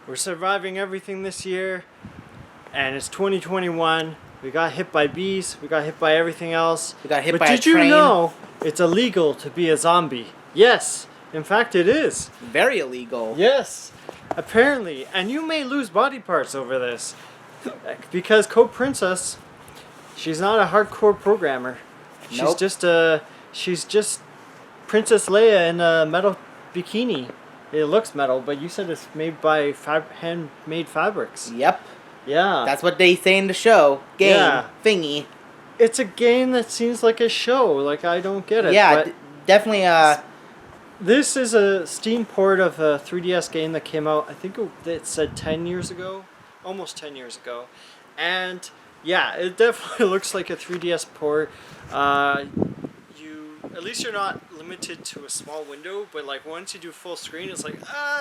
we're surviving everything this year, and it's 2021. We got hit by bees. We got hit by everything else. We got hit but by a did you train. know it's illegal to be a zombie? Yes, in fact, it is. Very illegal. Yes, apparently, and you may lose body parts over this, because Code Princess, she's not a hardcore programmer. Nope. She's just Princess Leia in a metal bikini. It looks metal, but you said it's made by handmade fabrics. Yep. Yeah. That's what they say in the show. Game. Thingy. It's a game that seems like a show. Like, I don't get it. Yeah, but definitely. This is a Steam port of a 3DS game that came out, I think it said 10 years ago. Almost 10 years ago. And, yeah, it definitely looks like a 3DS port. At least you're not limited to a small window, but like once you do full screen, it's like,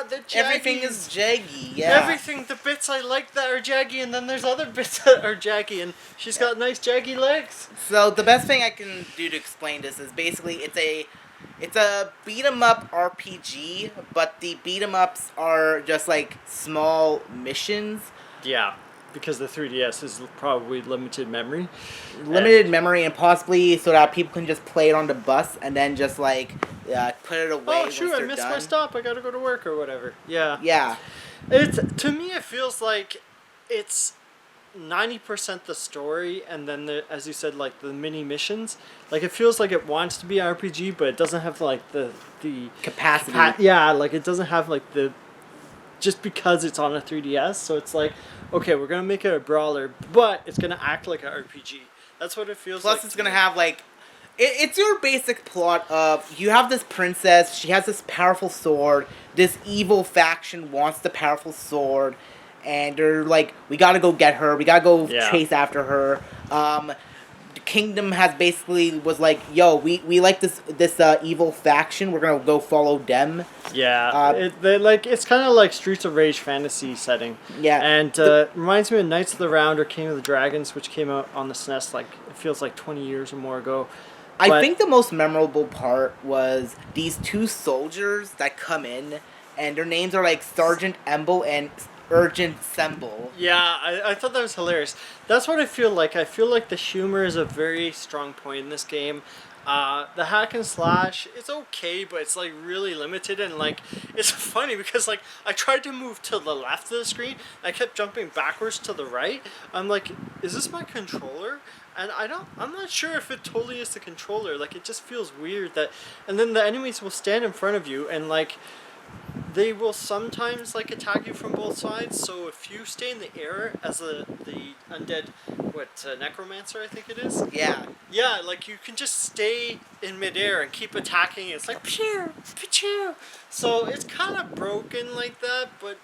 they're jaggy. Everything is jaggy, yeah. Everything, the bits I like that are jaggy, and then there's other bits that are jaggy, and she's got nice jaggy legs. So the best thing I can do to explain this is basically it's a beat 'em up RPG, but the beat 'em ups are just like small missions. Yeah. Because the 3DS is probably limited memory. Limited memory, and possibly so that people can just play it on the bus and then just like put it away. Oh shoot! I missed my stop. I gotta go to work or whatever. Yeah. Yeah. To me, it feels like it's 90% the story, and then as you said, like the mini missions. Like it feels like it wants to be an RPG, but it doesn't have like the capacity. Yeah, like it doesn't have like the. Just because it's on a 3DS, so it's like, okay, we're gonna make it a brawler, but it's gonna act like an RPG. That's what it feels like. Plus, it's gonna have like, it's your basic plot of you have this princess, she has this powerful sword, this evil faction wants the powerful sword, and they're like, we gotta go get her, we gotta go chase after her. The kingdom was like, yo, we like this evil faction, we're gonna go follow them. Yeah, it's kind of like Streets of Rage fantasy setting. Yeah, and it reminds me of Knights of the Round or King of the Dragons, which came out on the SNES like it feels like 20 years or more ago. I think the most memorable part was these two soldiers that come in, and their names are like Sergeant Emble and Urgent Semble. Yeah, I thought that was hilarious. That's what I feel like. I feel like the humor is a very strong point in this game. The hack and slash, it's okay, but it's like really limited, and like it's funny because like I tried to move to the left of the screen, and I kept jumping backwards to the right. I'm like, is this my controller? And I'm not sure if it totally is the controller. Like it just feels weird that, and then the enemies will stand in front of you and like. They will sometimes like attack you from both sides. So if you stay in the air as the undead, necromancer I think it is. Yeah. Yeah, like you can just stay in midair and keep attacking. It's like pew, pew. So it's kind of broken like that, but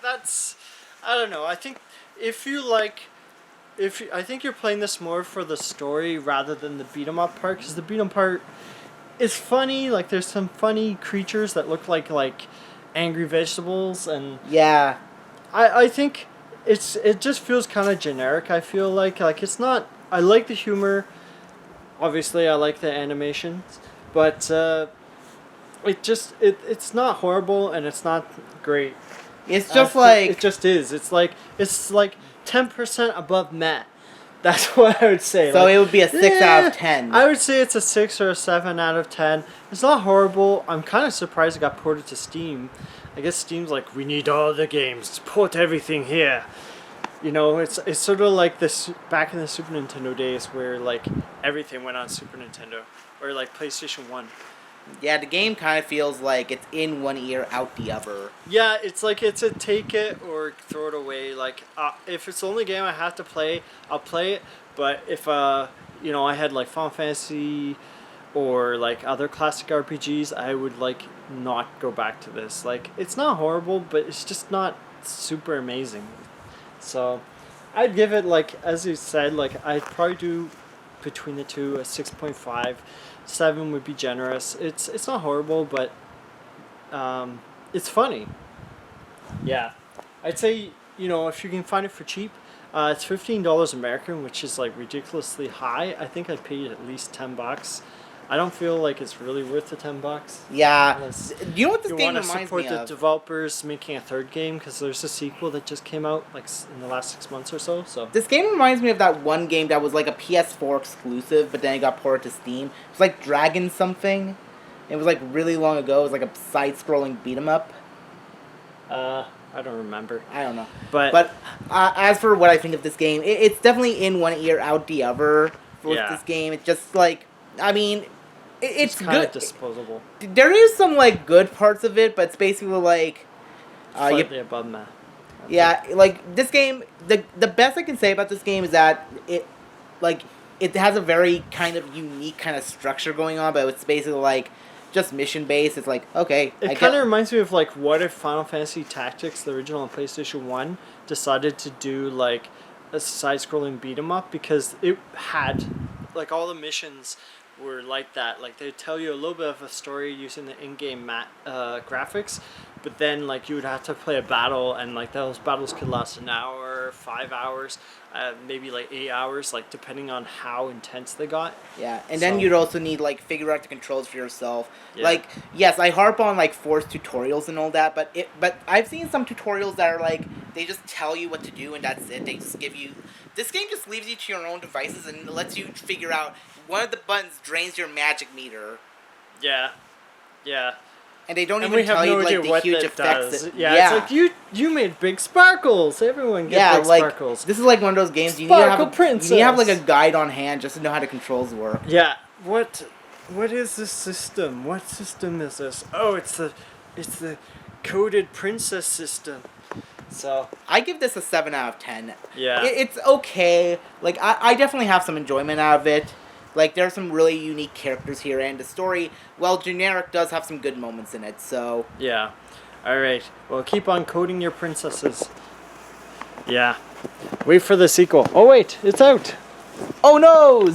that's I don't know. I think I think you're playing this more for the story rather than the beat 'em up part, because the beat 'em part. It's funny, like there's some funny creatures that look like angry vegetables, and yeah, I think it just feels kind of generic. I feel like it's not. I like the humor, obviously I like the animations, but it's not horrible and it's not great. It's just like it just is. It's like 10% above meh. That's what I would say. So it would be a 6 out of 10. I would say it's a 6 or a 7 out of 10. It's not horrible. I'm kind of surprised it got ported to Steam. I guess Steam's like, we need all the games. Port everything here. You know, it's sort of like this back in the Super Nintendo days where like everything went on Super Nintendo or like PlayStation 1. Yeah, the game kind of feels like it's in one ear, out the other. Yeah, it's like it's a take it or throw it away. Like, if it's the only game I have to play, I'll play it. But if, I had like Final Fantasy or like other classic RPGs, I would like not go back to this. Like, it's not horrible, but it's just not super amazing. So, I'd give it like, as you said, like I'd probably do between the two a 6.5. 7 would be generous. It's not horrible, but it's funny. Yeah, I'd say if you can find it for cheap, it's $15 American, which is like ridiculously high. I think I paid at least $10. I don't feel like it's really worth the $10. Yeah. Unless Do you know what this you game want to reminds support me the of? developers making a third game, because there's a sequel that just came out like in the last 6 months or so. So This game reminds me of that one game that was like a PS4 exclusive, but then it got ported to Steam. It was like Dragon something. It was like really long ago. It was like a side-scrolling beat 'em up. I don't remember. I don't know. But As for what I think of this game, it's definitely in one ear, out the other with Yeah. this game. It's just like, I mean, it's kind of good. disposable. There is some like good parts of it, but it's basically like, Slightly above that. yeah, like this game. The best I can say about this game is that it has a very kind of unique kind of structure going on, but it's basically like just mission based. It's like, okay, It kind of reminds me of like what if Final Fantasy Tactics, the original on PlayStation 1, decided to do like a side-scrolling beat 'em up, because it had like all the missions were like that. Like they tell you a little bit of a story using the in-game graphics, but then like you would have to play a battle, and like those battles could last an hour, 5 hours, maybe like 8 hours, like depending on how intense they got. Yeah, and then So- you'd also need like figure out the controls for yourself. Yeah. Like, yes, I harp on like forced tutorials and all that, but I've seen some tutorials that are like they just tell you what to do and that's it. They just give you this game just leaves you to your own devices and lets you figure out one of the buttons drains your magic meter, Yeah, yeah. and they don't And even we have tell no you idea like the what huge that effects. does. That, Yeah, it's like you made big sparkles. Everyone gets yeah, big like sparkles. this is like one of those games you need Sparkle to have. You need to have like a Princess. guide on hand just to know how the controls work. Yeah. What is this system? What system is this? Oh, it's the coded princess system. So I give this a 7 out of 10. yeah. It's okay. Like, I definitely have some enjoyment out of it. Like, there are some really unique characters here, and the story, well, generic, does have some good moments in it, so... Yeah. All right. Well, keep on coding your princesses. Yeah. Wait for the sequel. Oh wait, it's out. Oh no!